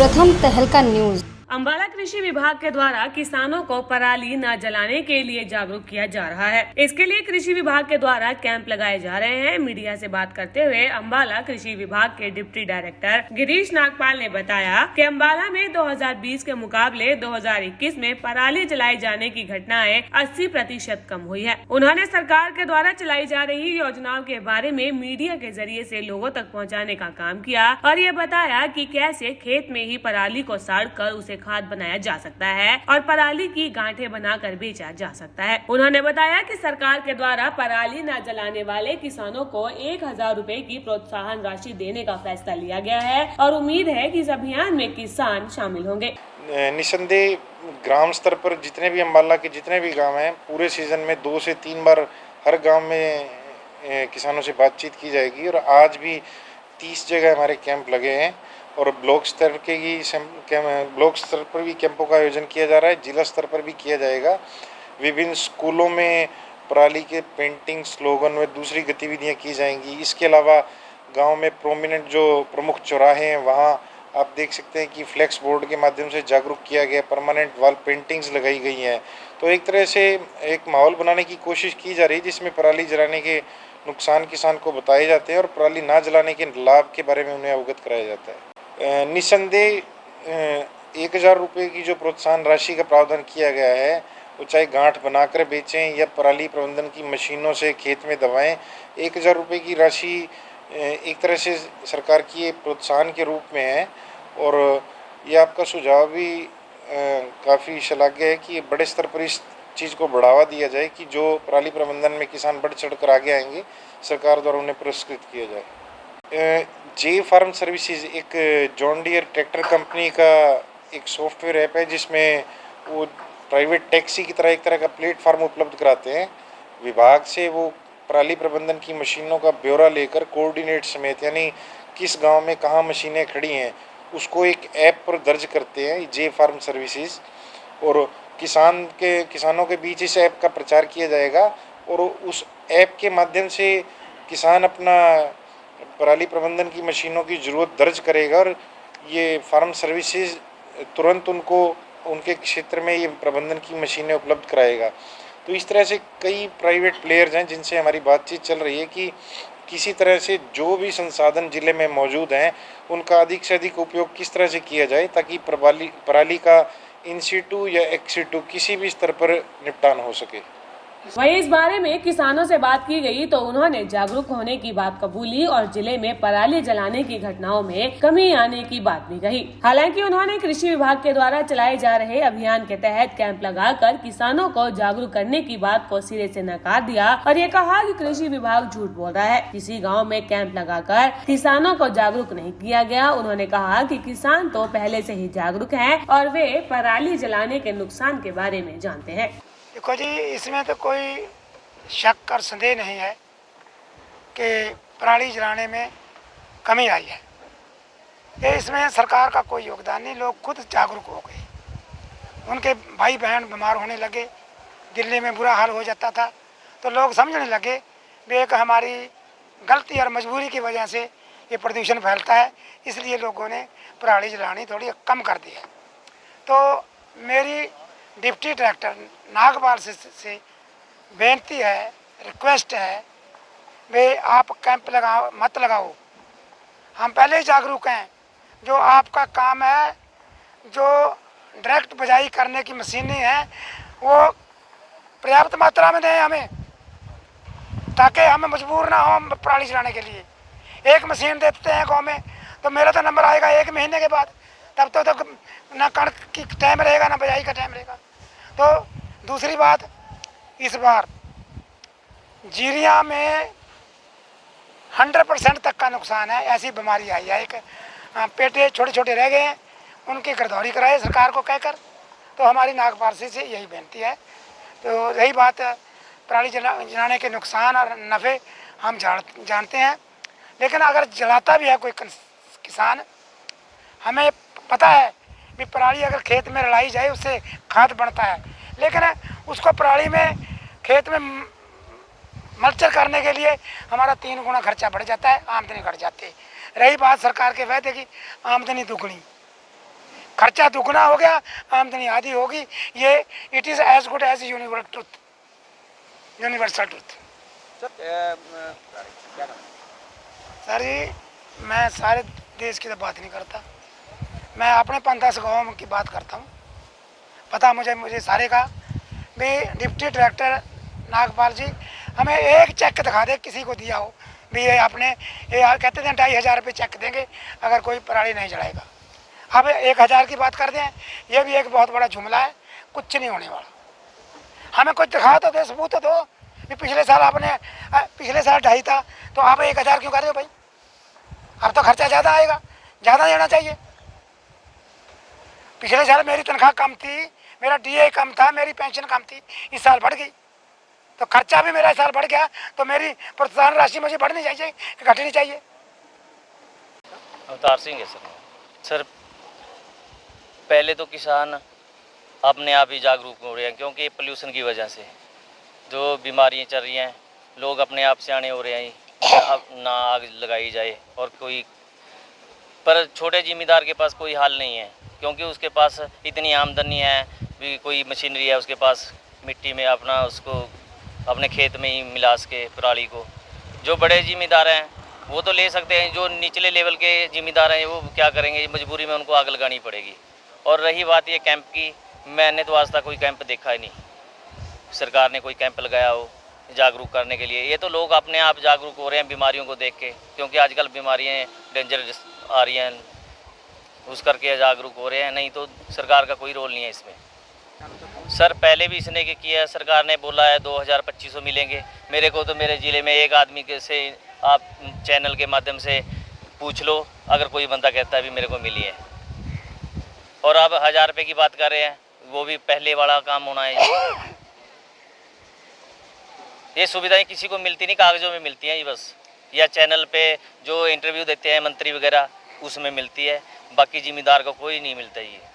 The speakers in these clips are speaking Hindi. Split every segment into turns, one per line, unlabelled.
प्रथम तहलका न्यूज।
अम्बाला कृषि विभाग के द्वारा किसानों को पराली न जलाने के लिए जागरूक किया जा रहा है। इसके लिए कृषि विभाग के द्वारा कैंप लगाए जा रहे हैं। मीडिया से बात करते हुए अम्बाला कृषि विभाग के डिप्टी डायरेक्टर गिरीश नागपाल ने बताया कि अम्बाला में 2020 के मुकाबले 2021 में पराली जलाए जाने की घटनाएं 80% कम हुई है। उन्होंने सरकार के द्वारा चलाई जा रही योजनाओं के बारे में मीडिया के जरिए से लोगों तक पहुँचाने का काम किया और ये बताया कि कैसे खेत में ही पराली को साड़ कर उसे खाद बनाया जा सकता है और पराली की गांठें बनाकर बेचा जा सकता है। उन्होंने बताया कि सरकार के द्वारा पराली न जलाने वाले किसानों को 1000 रुपए की प्रोत्साहन राशि देने का फैसला लिया गया है और उम्मीद है कि इस अभियान में किसान शामिल होंगे।
निसंदेह ग्राम स्तर पर जितने भी अम्बाला के जितने भी गांव हैं, पूरे सीजन में 2 से 3 बार हर गांव में किसानों से बातचीत की जाएगी और आज भी 30 जगह हमारे कैंप लगे हैं और ब्लॉक स्तर पर भी कैंपों का आयोजन किया जा रहा है, जिला स्तर पर भी किया जाएगा। विभिन्न स्कूलों में पराली के पेंटिंग, स्लोगन व दूसरी गतिविधियां की जाएंगी। इसके अलावा गांव में प्रोमिनेंट जो प्रमुख चौराहे हैं वहां आप देख सकते हैं कि फ्लेक्स बोर्ड के माध्यम से जागरूक किया गया, परमानेंट वॉल पेंटिंग्स लगाई गई हैं। तो एक तरह से एक माहौल बनाने की कोशिश की जा रही है जिसमें पराली जलाने के नुकसान किसान को बताए जाते हैं और पराली ना जलाने के लाभ के बारे में उन्हें अवगत कराया जाता है। निसंदेह 1000 रुपये की जो प्रोत्साहन राशि का प्रावधान किया गया है, वो चाहे गांठ बनाकर बेचें या पराली प्रबंधन की मशीनों से खेत में दबाएं, 1000 रुपये की राशि एक तरह से सरकार की प्रोत्साहन के रूप में है। और ये आपका सुझाव भी काफ़ी श्लाघ्य है कि बड़े स्तर पर इस चीज़ को बढ़ावा दिया जाए कि जो पराली प्रबंधन में किसान बढ़ चढ़ कर आगे आएंगे, सरकार द्वारा उन्हें पुरस्कृत किया जाए। जे फार्म सर्विसेज एक जॉन डियर ट्रैक्टर कंपनी का एक सॉफ्टवेयर ऐप है जिसमें वो प्राइवेट टैक्सी की तरह एक तरह का प्लेटफार्म उपलब्ध कराते हैं। विभाग से वो पराली प्रबंधन की मशीनों का ब्यौरा लेकर कोऑर्डिनेट समेत, यानी किस गांव में कहाँ मशीनें खड़ी हैं, उसको एक ऐप पर दर्ज करते हैं जे फार्म सर्विसेज। और किसानों के बीच इस ऐप का प्रचार किया जाएगा और उस ऐप के माध्यम से किसान अपना पराली प्रबंधन की मशीनों की ज़रूरत दर्ज करेगा और ये फार्म सर्विसेज तुरंत उनको उनके क्षेत्र में ये प्रबंधन की मशीनें उपलब्ध कराएगा। तो इस तरह से कई प्राइवेट प्लेयर्स हैं जिनसे हमारी बातचीत चल रही है कि किसी तरह से जो भी संसाधन ज़िले में मौजूद हैं उनका अधिक से अधिक उपयोग किस तरह से किया जाए ताकि पराली का इन सीटू या एक्स सीटू किसी भी स्तर पर निपटान हो सके।
वहीं इस बारे में किसानों से बात की गई तो उन्होंने जागरूक होने की बात कबूली और जिले में पराली जलाने की घटनाओं में कमी आने की बात भी कही। हालांकि उन्होंने कृषि विभाग के द्वारा चलाए जा रहे अभियान के तहत कैंप लगाकर किसानों को जागरूक करने की बात को सिरे से नकार दिया और ये कहा कि कृषि विभाग झूठ बोल रहा है, किसी गाँव में कैंप लगाकर किसानों को जागरूक नहीं किया गया। उन्होंने कहा कि किसान तो पहले से ही जागरूक है और वे पराली जलाने के नुकसान के बारे में जानते हैं।
देखो जी, इसमें तो कोई शक और संदेह नहीं है कि पराली जलाने में कमी आई है। ये इसमें सरकार का कोई योगदान नहीं, लोग खुद जागरूक हो गए। उनके भाई बहन बीमार होने लगे, दिल्ली में बुरा हाल हो जाता था, तो लोग समझने लगे कि एक हमारी गलती और मजबूरी की वजह से ये प्रदूषण फैलता है, इसलिए लोगों ने पराली जलानी थोड़ी कम कर दी है। तो मेरी डिप्टी डायरेक्टर नागपाल से बेनती है, रिक्वेस्ट है, वे आप कैंप मत लगाओ। हम पहले ही जागरूक हैं। जो आपका काम है, जो डायरेक्ट बजाई करने की मशीनें हैं, वो पर्याप्त मात्रा में दें हमें, ताकि हमें मजबूर ना हो पराली जलाने के लिए। एक मशीन देते हैं गाँव में तो मेरा तो नंबर आएगा 1 महीने के बाद, तब तो ना कणक की टाइम रहेगा ना बजाई का टाइम रहेगा। तो दूसरी बात, इस बार जीरिया में 100% तक का नुकसान है। ऐसी बीमारी आई है, एक पेटे छोटे छोटे रह गए हैं, उनकी गिरदौरी कराए सरकार को कहकर। तो हमारी नागपाल से यही बेनती है। तो रही बात पराली जलाने के नुकसान और नफ़े, हम जानते हैं, लेकिन अगर जलाता भी है कोई किसान, हमें पता है कि पराली अगर खेत में रलाई जाए उससे खाद बनता है, लेकिन उसको पराली में खेत में मल्चर करने के लिए हमारा 3 गुना खर्चा बढ़ जाता है, आमदनी घट जाती है। रही बात सरकार के वादे की, आमदनी दुगनी, खर्चा दुगना हो गया, आमदनी आधी होगी। ये it is as good as universal truth. Sir जी, मैं सारे देश की तो बात नहीं करता, मैं अपने 5-10 गाँव की बात करता हूँ। पता मुझे सारे का भी। डिप्टी डायरेक्टर नागपाल जी हमें एक चेक दिखा दे किसी को दिया हो भी ये आपने, ये कहते थे 2,500 रुपये चेक देंगे अगर कोई पराली नहीं जलाएगा। अब 1,000 की बात कर दें, ये भी एक बहुत बड़ा जुमला है, कुछ नहीं होने वाला। हमें कुछ दिखा तो दे, सबूत तो दो कि पिछले साल 2,500 था तो आप 1,000 क्यों कर रहे हो भाई? अब तो खर्चा ज़्यादा आएगा, ज़्यादा देना चाहिए। पिछले साल मेरी तनख्वाह कम थी, मेरा DA कम था, मेरी पेंशन कम थी, इस साल बढ़ गई तो खर्चा भी मेरा इस साल बढ़ गया, तो मेरी प्रोत्साहन राशि मुझे बढ़नी चाहिए कि घटनी चाहिए?
अवतार सिंह है सर। पहले तो किसान अपने आप ही जागरूक हो रहे हैं, क्योंकि पोल्यूशन की वजह से जो बीमारियां चल रही हैं, लोग अपने आप सियाने हो रहे हैं। अब ना आग लगाई जाए और कोई, पर छोटे जिम्मेदार के पास कोई हाल नहीं है, क्योंकि उसके पास इतनी आमदनी है भी, कोई मशीनरी है उसके पास, मिट्टी में अपना उसको अपने खेत में ही मिला के पराली को। जो बड़े जिम्मेदार हैं वो तो ले सकते हैं, जो निचले लेवल के जिम्मेदार हैं वो क्या करेंगे? मजबूरी में उनको आग लगानी पड़ेगी। और रही बात ये कैंप की, मैंने तो आज तक कोई कैंप देखा ही नहीं, सरकार ने कोई कैंप लगाया हो जागरूक करने के लिए। ये तो लोग अपने आप जागरूक हो रहे हैं बीमारियों को देख के, क्योंकि आजकल बीमारियाँ डेंजर आ रही हैं, उस करके जागरूक हो रहे हैं। नहीं तो सरकार का कोई रोल नहीं है इसमें। सर पहले भी इसने किया, सरकार ने बोला है 2,000-2,500 मिलेंगे। मेरे को तो मेरे ज़िले में एक आदमी के से आप चैनल के माध्यम से पूछ लो, अगर कोई बंदा कहता है भी मेरे को मिली है। और अब 1,000 रुपये की बात कर रहे हैं, वो भी पहले वाला काम होना है। ये सुविधाएं किसी को मिलती नहीं, कागज़ों में मिलती हैं ये बस, या चैनल पे जो इंटरव्यू देते हैं मंत्री वगैरह उसमें मिलती है, बाकी जिम्मेदार को कोई नहीं मिलता। ये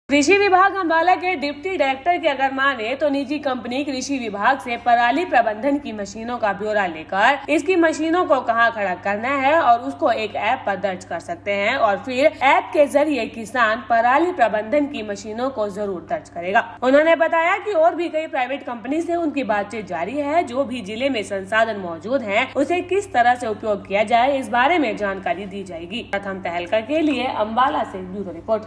कृषि विभाग अम्बाला के डिप्टी डायरेक्टर की अगर माने तो निजी कंपनी कृषि विभाग से पराली प्रबंधन की मशीनों का ब्यौरा लेकर इसकी मशीनों को कहां खड़ा करना है और उसको एक ऐप पर दर्ज कर सकते हैं, और फिर ऐप के जरिए किसान पराली प्रबंधन की मशीनों को जरूर दर्ज करेगा। उन्होंने बताया कि और भी कई प्राइवेट कंपनी से उनकी बातचीत जारी है। जो भी जिले में संसाधन मौजूद है उसे किस तरह से उपयोग किया जाए, इस बारे में जानकारी दी जाएगी। प्रथम तहलका के लिए अम्बाला से ब्यूरो रिपोर्ट।